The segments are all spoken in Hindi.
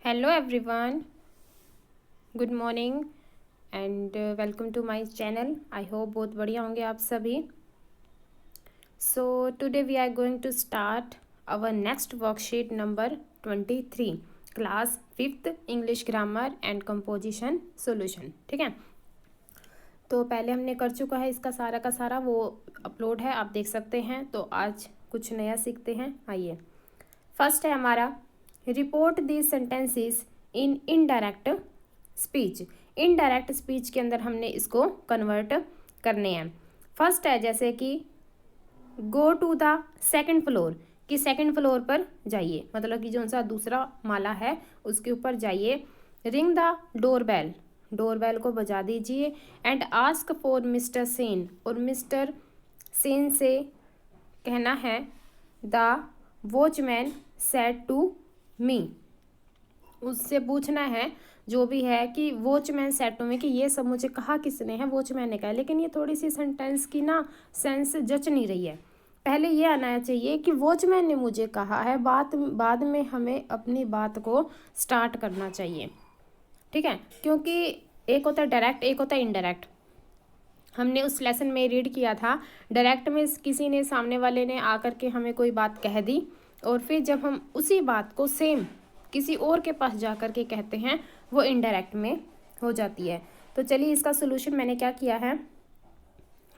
Hello everyone, good morning and welcome to my channel. I hope बहुत बढ़िया होंगे आप सभी. So today we are going to start our next worksheet number 23, class 5th English grammar and composition solution. ठीक है, तो पहले हमने कर चुका है इसका सारा का सारा, वो अपलोड है, आप देख सकते हैं. तो आज कुछ नया सीखते हैं. आइए, फर्स्ट है हमारा report the sentences in indirect speech. Indirect speech के अंदर हमने इसको कन्वर्ट करने हैं. फर्स्ट है जैसे कि go to the second floor, कि सेकंड फ्लोर पर जाइए, मतलब कि जो सा दूसरा माला है उसके ऊपर जाइए. रिंग द डोरबेल, डोरबेल को बजा दीजिए. And ask for mister Sen, और मिस्टर सेन से कहना है the watchman said to me, उससे पूछना है जो भी है कि वॉचमैन सेड टू मी, कि ये सब मुझे कहा किसने है, वॉचमैन ने कहा. लेकिन ये थोड़ी सी सेंटेंस की ना सेंस जच नहीं रही है. पहले ये आना चाहिए कि वॉचमैन ने मुझे कहा है, बाद में हमें अपनी बात को स्टार्ट करना चाहिए. ठीक है, क्योंकि एक होता है डायरेक्ट, एक होता है इनडायरेक्ट. हमने उस लेसन में रीड किया था, डायरेक्ट में किसी ने, सामने वाले ने आकर के हमें कोई बात कह दी, और फिर जब हम उसी बात को सेम किसी और के पास जा कर के कहते हैं, वो इनडायरेक्ट में हो जाती है. तो चलिए इसका सोल्यूशन मैंने क्या किया है.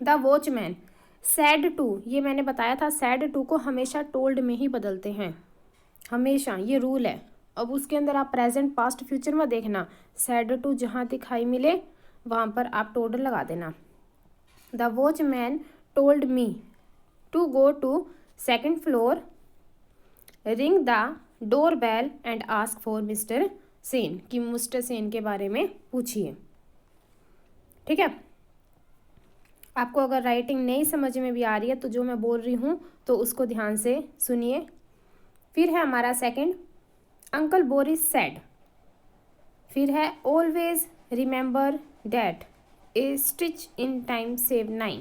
द वॉचमैन सैड टू, ये मैंने बताया था, सैड टू को हमेशा टोल्ड में ही बदलते हैं, हमेशा, ये रूल है. अब उसके अंदर आप प्रेजेंट पास्ट फ्यूचर में देखना, सैड टू जहाँ दिखाई मिले वहाँ पर आप टोल्ड लगा देना. The watchman told me to go to second floor, ring the door bell and ask for mister Sen, कि मिस्टर सेन के बारे में पूछिए. ठीक है, आपको अगर राइटिंग नहीं समझ में भी आ रही है तो जो मैं बोल रही हूँ तो उसको ध्यान से सुनिए. फिर है हमारा सेकंड, अंकल बोरिस सेड. फिर है always remember that A stitch in time save 9.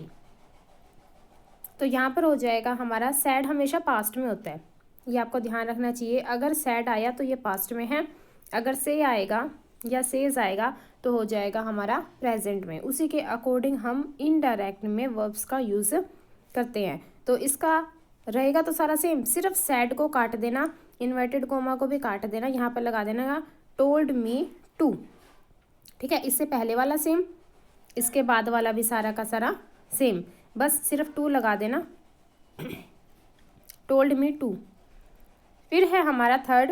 तो यहाँ पर हो जाएगा हमारा सैड हमेशा पास्ट में होता है, ये आपको ध्यान रखना चाहिए. अगर सैड आया तो ये पास्ट में है, अगर से आएगा या सेज आएगा तो हो जाएगा हमारा प्रेजेंट में. उसी के अकॉर्डिंग हम इनडायरेक्ट में वर्ब्स का यूज़ करते हैं. तो इसका रहेगा तो सारा सेम, सिर्फ सैड को काट देना, इन्वर्टेड कोमा को भी काट देना, यहाँ पर लगा देना टोल्ड मी टू. ठीक है, इससे पहले वाला सेम, इसके बाद वाला भी सारा का सारा सेम, बस सिर्फ टू लगा देना, टोल्ड मी टू. फिर है हमारा थर्ड,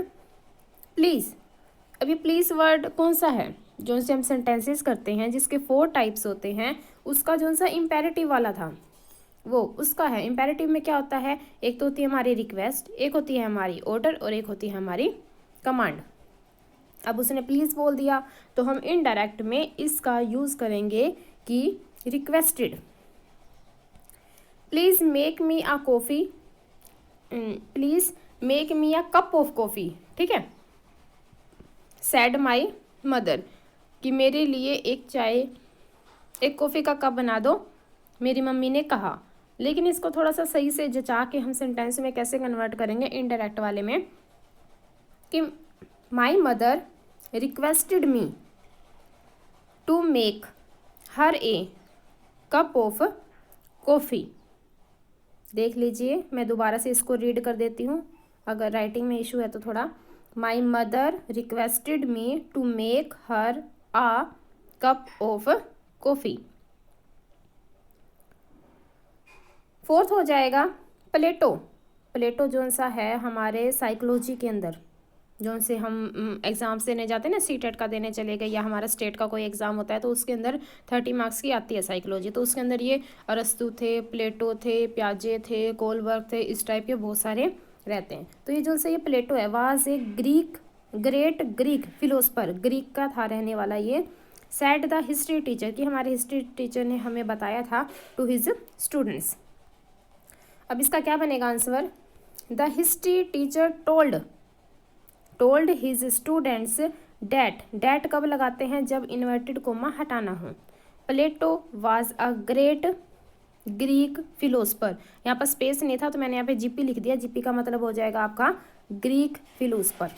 प्लीज़. अभी प्लीज़ वर्ड कौन सा है, जो से हम सेंटेंसेस करते हैं जिसके 4 टाइप्स होते हैं, उसका जो सा इम्पेरेटिव वाला था वो उसका है. इम्पेरेटिव में क्या होता है, एक तो होती है हमारी रिक्वेस्ट, एक होती है हमारी ऑर्डर, और एक होती है हमारी कमांड. अब उसने प्लीज़ बोल दिया तो हम इनडायरेक्ट में इसका यूज़ करेंगे कि requested. Please make me a coffee, please make me a cup of coffee. ठीक है, सैड माई मदर, कि मेरे लिए एक चाय, एक कॉफ़ी का कप बना दो, मेरी मम्मी ने कहा. लेकिन इसको थोड़ा सा सही से जचा के हम सेंटेंस में कैसे कन्वर्ट करेंगे इनडायरेक्ट वाले में, कि my mother requested me to make her a cup of coffee. देख लीजिए, मैं दोबारा से इसको रीड कर देती हूँ, अगर राइटिंग में इशू है तो थोड़ा. My mother requested me to make her a cup of coffee. Fourth हो जाएगा प्लेटो. प्लेटो जो सा है हमारे साइकोलॉजी के अंदर, जो से हम एग्ज़ाम्स देने जाते हैं ना, सीटेट का देने चले गए, या हमारा स्टेट का कोई एग्ज़ाम होता है तो उसके अंदर 30 मार्क्स की आती है साइकोलॉजी. तो उसके अंदर ये अरस्तु थे, प्लेटो थे, प्याजे थे, कोलबर्ग थे, इस टाइप के बहुत सारे रहते हैं. तो ये जो से ये प्लेटो है, was a Greek, great Greek philosopher, Greek का था रहने वाला ये. सैड द हिस्ट्री टीचर, कि हमारे हिस्ट्री टीचर ने हमें बताया था टू हिज स्टूडेंट्स. अब इसका क्या बनेगा answer, the history teacher told his students that. That कब लगाते हैं, जब इन्वर्टेड कोमा हटाना हो. Plato was a great Greek philosopher, यहाँ पर स्पेस नहीं था तो मैंने यहाँ पे जीपी लिख दिया. जीपी का मतलब हो जाएगा आपका ग्रीक फिलोसफर.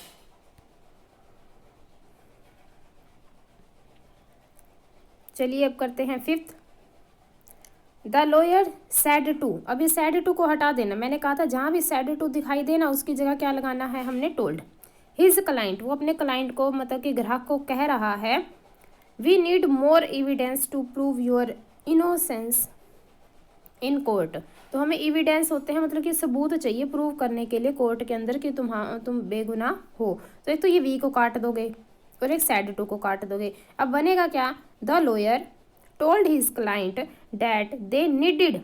चलिए अब करते हैं fifth. The lawyer said to. अब ये सैड टू को हटा देना, मैंने कहा था जहाँ भी सैड टू दिखाई देना उसकी जगह क्या लगाना है हमने, टोल्ड। हिज क्लाइंट, वो अपने क्लाइंट को मतलब कि ग्राहक को कह रहा है, we need more evidence to prove your innocence in court. तो हमें एविडेंस होते हैं मतलब कि सबूत चाहिए प्रूव करने के लिए कोर्ट के अंदर कि तुम बेगुनाह हो। तो एक तो ये वी को काट दोगे और एक सैड टू को काट दोगे। अब बनेगा क्या, the lawyer told his client that they needed,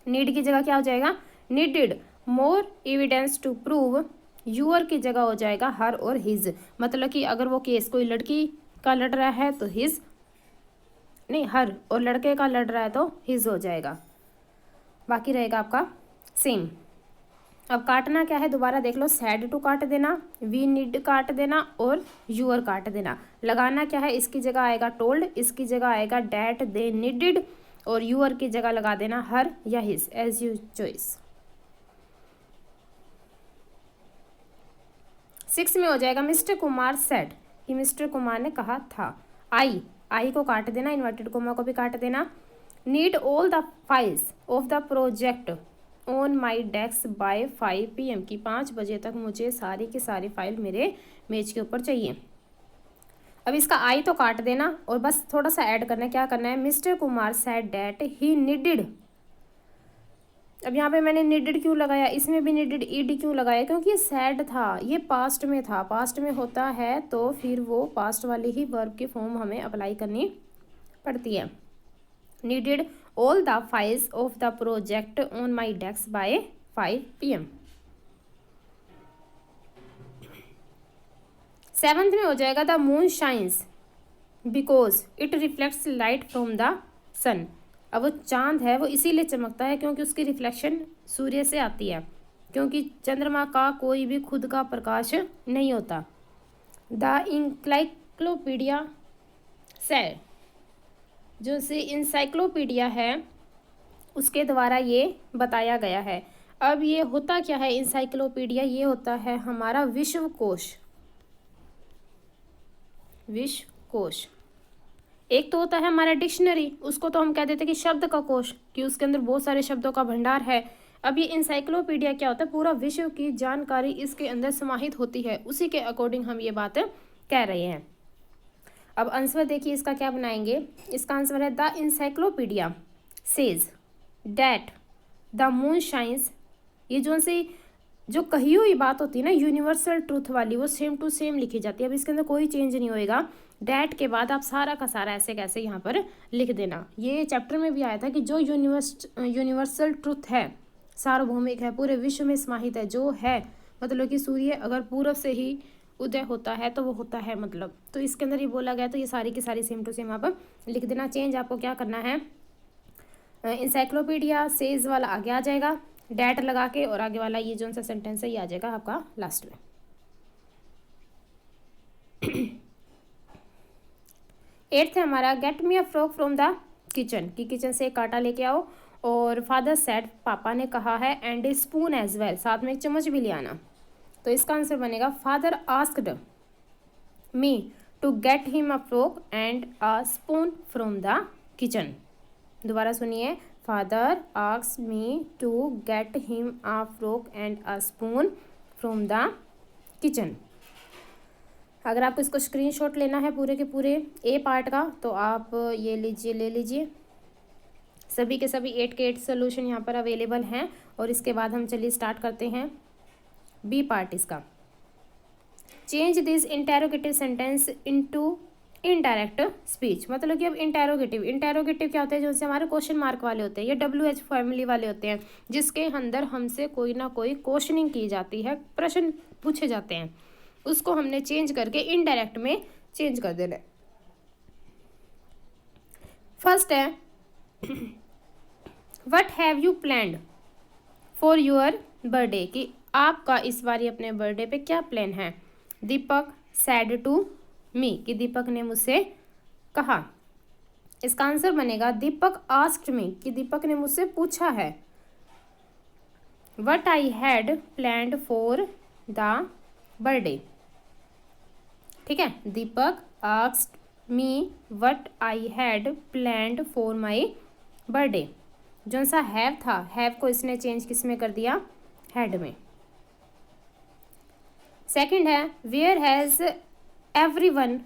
need की जगह क्या हो जाएगा, needed more evidence to prove, your की जगह हो जाएगा हर और हिज। मतलब कि अगर वो केस कोई लड़की का लड़ रहा है तो हिज, नहीं हर, और लड़के का लड़ रहा है तो हिज हो जाएगा। बाकी रहेगा आपका सेम। अब काटना क्या है दोबारा देख लो, सैड टू काट देना, वी नीड काट देना और यूअर काट देना। लगाना क्या है, इसकी जगह आएगा टोल्ड, इसकी जगह आएगा डैट दे नीडिड और यूअर की जगह लगा देना हर या हिज, एज यू चॉइस। 6 में हो जाएगा मिस्टर कुमार सेड, कि मिस्टर कुमार ने कहा था। आई को काट देना, इन्वर्टेड कोमा को भी काट देना। Need all the files of the project on my desk by 5 PM, की 5 बजे तक मुझे सारी की सारी फाइल मेरे मेज के ऊपर चाहिए। अब इसका आई तो काट देना और बस थोड़ा सा ऐड करना है, क्या करना है, mister Kumar said that he needed. अब यहाँ पे मैंने नीडिड क्यों लगाया, इसमें भी नीडिड ईडी क्यों लगाया, क्योंकि ये सैड था, ये पास्ट में था, पास्ट में होता है तो फिर वो पास्ट वाली ही वर्ब की फॉर्म हमें अप्लाई करनी पड़ती है। Needed all the files of the project on my desk by 5 PM। 7th में हो जाएगा the moon shines because it reflects light from the sun. अब वो चांद है वो इसीलिए चमकता है क्योंकि उसकी रिफ्लेक्शन सूर्य से आती है, क्योंकि चंद्रमा का कोई भी खुद का प्रकाश नहीं होता। द इंसाइक्लोपीडिया से, जो से इंसाइक्लोपीडिया है उसके द्वारा ये बताया गया है। अब ये होता क्या है इंसाइक्लोपीडिया, ये होता है हमारा विश्वकोश। विश्वकोश एक तो होता है हमारा डिक्शनरी, उसको तो हम कह देते हैं कि शब्द का कोश, कि उसके अंदर बहुत सारे शब्दों का भंडार है। अब ये इंसाइक्लोपीडिया क्या होता है, पूरा विश्व की जानकारी इसके अंदर समाहित होती है, उसी के अकॉर्डिंग हम ये बात कह रहे हैं। अब आंसर देखिए इसका क्या बनाएंगे, इसका आंसर है the encyclopedia says that the moon shines. ये जो कही हुई बात होती है ना यूनिवर्सल ट्रूथ वाली, वो सेम टू सेम लिखी जाती है। अब इसके अंदर कोई चेंज नहीं होएगा, डैट के बाद आप सारा का सारा ऐसे कैसे यहाँ पर लिख देना। ये चैप्टर में भी आया था कि जो यूनिवर्सल ट्रूथ है, सार्वभौमिक है, पूरे विश्व में समाहित है, जो है मतलब कि सूर्य अगर पूरब से ही उदय होता है तो वो होता है मतलब, तो इसके अंदर ये बोला गया, तो ये सारी की सारी सेम टू सेम आप लिख देना। चेंज आपको क्या करना है, इंसाइक्लोपीडिया सेज वाला आगे आ जाएगा डैट लगा के, और आगे वाला ये जो सा सेंटेंस है ये आ जाएगा आपका लास्ट में। 8th है हमारा get me a frock from the kitchen, कि किचन से एक कांटा लेके आओ। और फादर सेड, पापा ने कहा है, and a spoon as well, साथ में एक चम्मच भी ले आना। तो इसका आंसर बनेगा father asked me to get him a frock and a spoon from the kitchen. दोबारा सुनिए, father asked me to get him a frock and a spoon from the kitchen. अगर आपको इसको स्क्रीनशॉट लेना है पूरे के पूरे ए पार्ट का तो आप ये लीजिए, ले लीजिए। सभी के सभी 8 के 8 सोल्यूशन यहाँ पर अवेलेबल हैं। और इसके बाद हम चलिए स्टार्ट करते हैं बी पार्ट इसका। Change this interrogative sentence into indirect speech. मतलब कि अब इंटेरोगेटिव क्या होते हैं, जो से हमारे क्वेश्चन मार्क वाले होते हैं, ये WH फैमिली वाले होते हैं, जिसके अंदर हमसे कोई ना कोई क्वेश्चनिंग की जाती है, प्रश्न पूछे जाते हैं, उसको हमने चेंज करके इनडायरेक्ट में चेंज कर देना है। फर्स्ट है what have you planned for your birthday, कि आपका इस बारी अपने बर्थडे पे क्या प्लान है। दीपक सैड टू मी, कि दीपक ने मुझसे कहा। इसका आंसर बनेगा दीपक आस्क्ड मी, कि दीपक ने मुझसे पूछा है। What I had planned for the birthday, ठीक है। Deepak asked me what I had planned for my birthday. जो सा हैव था, हैव को इसने चेंज किस में कर दिया, हैड में। सेकंड है वेयर हैज़ एवरी वन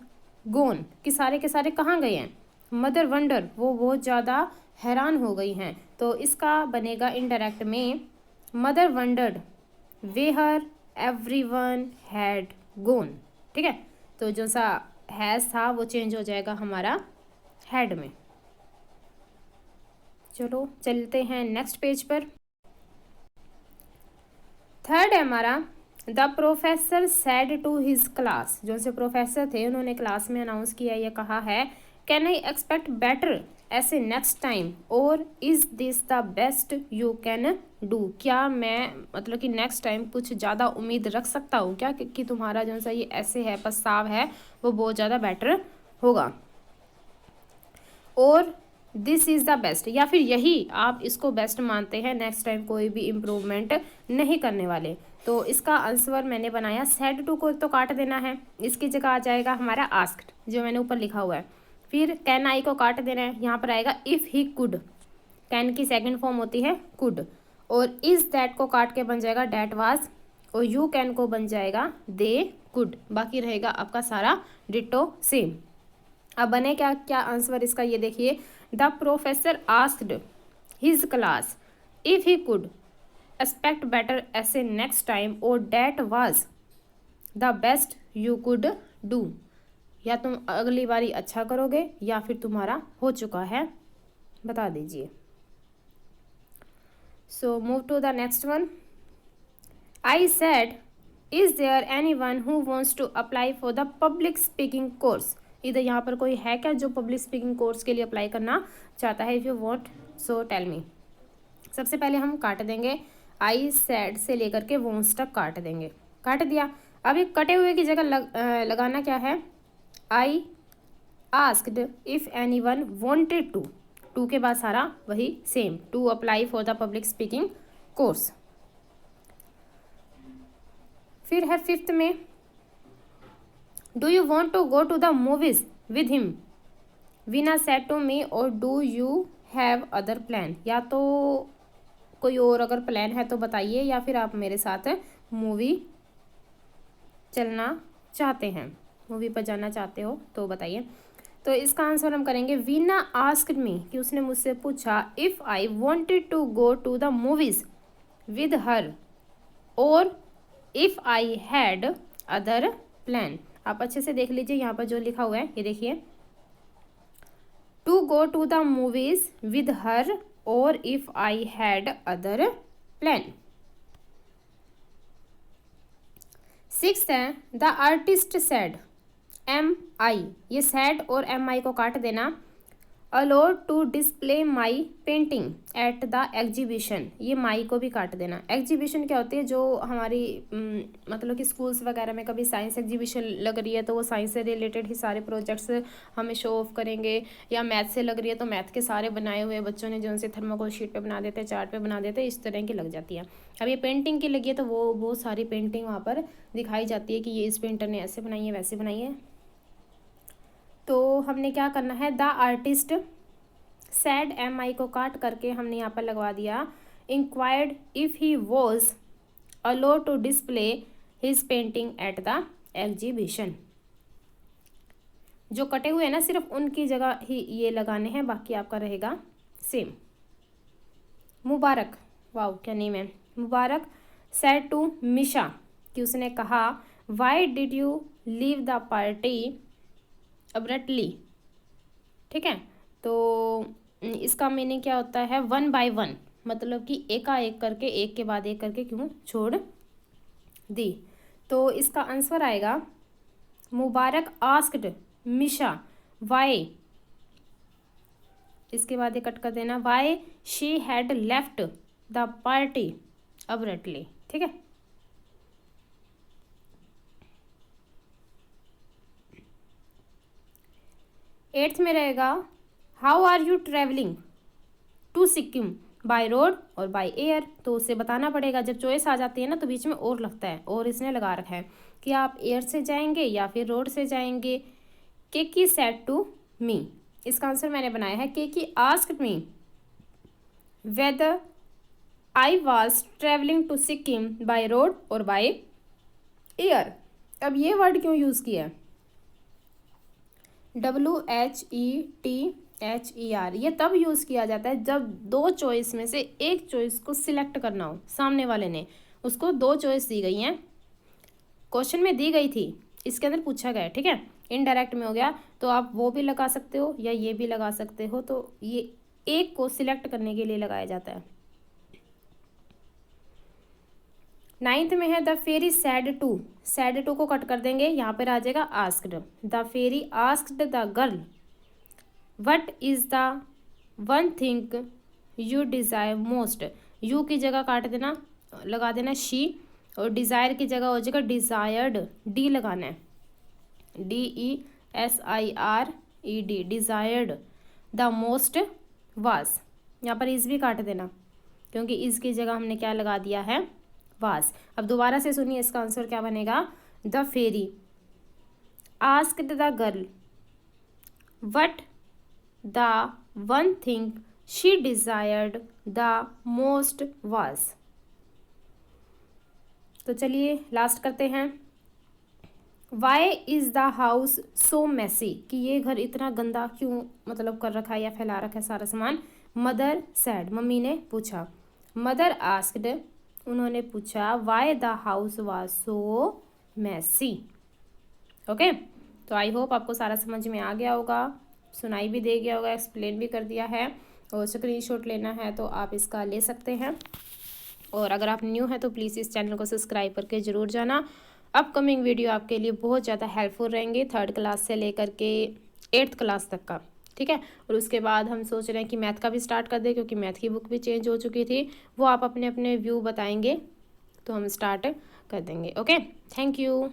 गोन, कि सारे के सारे कहाँ गए हैं। मदर वंडर, वो बहुत ज़्यादा हैरान हो गई हैं, तो इसका बनेगा इनडायरेक्ट में mother wondered where everyone had gone. ठीक है, तो जो सा हैज़ था वो चेंज हो जाएगा हमारा हैड में। चलो चलते हैं नेक्स्ट पेज पर। थर्ड है हमारा the professor said to his class. जो से प्रोफेसर थे उन्होंने क्लास में अनाउंस किया, ये कहा है कैन आई एक्सपेक्ट बेटर ऐसे नेक्स्ट टाइम, और is this the best you can do, क्या मैं मतलब कि नेक्स्ट टाइम कुछ ज़्यादा उम्मीद रख सकता हूँ क्या कि तुम्हारा जो सा ये ऐसे है प्रस्ताव है वो बहुत ज़्यादा बेटर होगा, और दिस इज़ द बेस्ट, या फिर यही आप इसको बेस्ट मानते हैं, नेक्स्ट टाइम कोई भी इम्प्रूवमेंट नहीं करने वाले। तो इसका आंसर मैंने बनाया सैड टू को तो काट देना है, इसकी जगह आ जाएगा हमारा आस्क्ड जो मैंने ऊपर लिखा हुआ है। फिर कैन आई को काट देना है, यहाँ पर आएगा इफ़ ही कुड, कैन की सेकंड फॉर्म होती है कुड, और इज़ दैट को काट के बन जाएगा डैट वाज, और यू कैन को बन जाएगा दे कुड, बाकी रहेगा आपका सारा डिटो सेम। अब बने क्या क्या आंसर इसका, ये देखिए the professor asked his class if he could expect better ऐसे नेक्स्ट टाइम, और that was the best you could do, या तुम अगली बारी अच्छा करोगे या फिर तुम्हारा हो चुका है, बता दीजिए। So move to the next one. I said is there anyone who wants to apply for the public speaking course. इधर यहाँ पर कोई है क्या जो पब्लिक स्पीकिंग कोर्स के लिए अप्लाई करना चाहता है, if you want so tell me. सबसे पहले हम काट देंगे आई सेड से लेकर के वॉन्ट्स तक काट देंगे, काट दिया। अब एक कटे हुए की जगह लगाना क्या है, I asked if anyone wanted to के बाद सारा वही same, to apply for the public speaking course. फिर है फिफ्थ में do you want to go to the movies with him, Veena said to me, और do you have other plan, या तो कोई और अगर प्लान है तो बताइए, या फिर आप मेरे साथ मूवी चलना चाहते हैं, मूवी पर जाना चाहते हो तो बताइए। तो इसका आंसर हम करेंगे वीना आस्क्ड मी, कि उसने मुझसे पूछा if I wanted to go to the movies with her, और if I had other plan. आप अच्छे से देख लीजिए यहाँ पर जो लिखा हुआ है, ये देखिए to go to the movies with her, और if I had other plan. Sixth है the artist said am I, ये सैड और एम आई को काट देना, allowed to display my painting at the exhibition, ये माई को भी काट देना। एग्जीबिशन क्या होती है, जो हमारी मतलब कि स्कूल्स वगैरह में कभी साइंस एग्जीबिशन लग रही है तो वो साइंस से रिलेटेड ही सारे प्रोजेक्ट्स हमें शो ऑफ करेंगे, या मैथ से लग रही है तो मैथ के सारे बनाए हुए बच्चों ने जो उनसे थर्माकोल शीट पे बना देते हैं, चार्ट पे बना देते हैं, इस तरह की लग जाती है। अब ये पेंटिंग की लगी है तो वो बहुत सारी पेंटिंग वहाँ पर दिखाई जाती है कि ये इस पेंटर ने ऐसे बनाई है वैसे बनाई है। तो हमने क्या करना है, the artist said am I को काट करके हमने यहाँ पर लगवा दिया inquired if he was allowed to display his painting at the exhibition. जो कटे हुए हैं ना सिर्फ उनकी जगह ही ये लगाने हैं, बाकी आपका रहेगा सेम। मुबारक, वाओ क्या नेम है, मुबारक सैड टू मिशा, कि उसने कहा why did you leave the party abruptly. ठीक है, तो इसका मीनिंग क्या होता है, वन बाय वन, मतलब कि एकाएक करके, एक के बाद एक करके क्यों छोड़ दी। तो इसका आंसर आएगा मुबारक आस्क्ड मिशा वाई, इसके बाद ये कट कर देना, why she had left the party abruptly. ठीक है, एट्थ में रहेगा how are you travelling to Sikkim by road और बाय एयर। तो उसे बताना पड़ेगा, जब चॉइस आ जाती है ना तो बीच में और लगता है, और इसने लगा रखा है कि आप एयर से जाएंगे या फिर रोड से जाएंगे, केकी सेड टू मी, इसका आंसर मैंने बनाया है Keki asked me whether I was travelling to Sikkim by road और बाय एयर। अब ये वर्ड क्यों यूज़ किया है, WHETHER, ये तब यूज़ किया जाता है जब दो चॉइस में से एक चॉइस को सिलेक्ट करना हो। सामने वाले ने, उसको दो चॉइस दी गई हैं, क्वेश्चन में दी गई थी, इसके अंदर पूछा गया है, ठीक है। इनडायरेक्ट में हो गया तो आप वो भी लगा सकते हो या ये भी लगा सकते हो, तो ये एक को सिलेक्ट करने के लिए लगाया जाता है। 9th में है द फेरी सैड टू को कट कर देंगे, यहाँ पर आ जाएगा asked. The fairy asked the girl what is the one thing you desire most, you की जगह काट देना, लगा देना शी, और डिज़ायर की जगह हो जाएगा डिज़ायर्ड, डी लगाना है, DESIRED, desired. The most was, यहाँ पर इस भी काट देना क्योंकि इसकी जगह हमने क्या लगा दिया है, वाज। अब दोबारा से सुनिए, इसका आंसर क्या बनेगा, the fairy asked the girl what the one thing she desired the most was. तो चलिए लास्ट करते हैं। Why is the house so messy, कि ये घर इतना गंदा क्यों मतलब कर रखा है या फैला रखा है सारा सामान। मदर सैड, मम्मी ने पूछा। मदर आस्क्ड, उन्होंने पूछा। Why the house was so messy. Okay, तो आई होप आपको सारा समझ में आ गया होगा, सुनाई भी दे गया होगा, एक्सप्लेन भी कर दिया है, और स्क्रीनशॉट लेना है तो आप इसका ले सकते हैं। और अगर आप न्यू हैं तो प्लीज़ इस चैनल को सब्सक्राइब करके ज़रूर जाना। अपकमिंग वीडियो आपके लिए बहुत ज़्यादा हेल्पफुल रहेंगे, 3rd क्लास से लेकर के 8th क्लास तक का, ठीक है। और उसके बाद हम सोच रहे हैं कि मैथ का भी स्टार्ट कर दें, क्योंकि मैथ की बुक भी चेंज हो चुकी थी, वो आप अपने अपने व्यू बताएंगे तो हम स्टार्ट कर देंगे। Okay, thank you.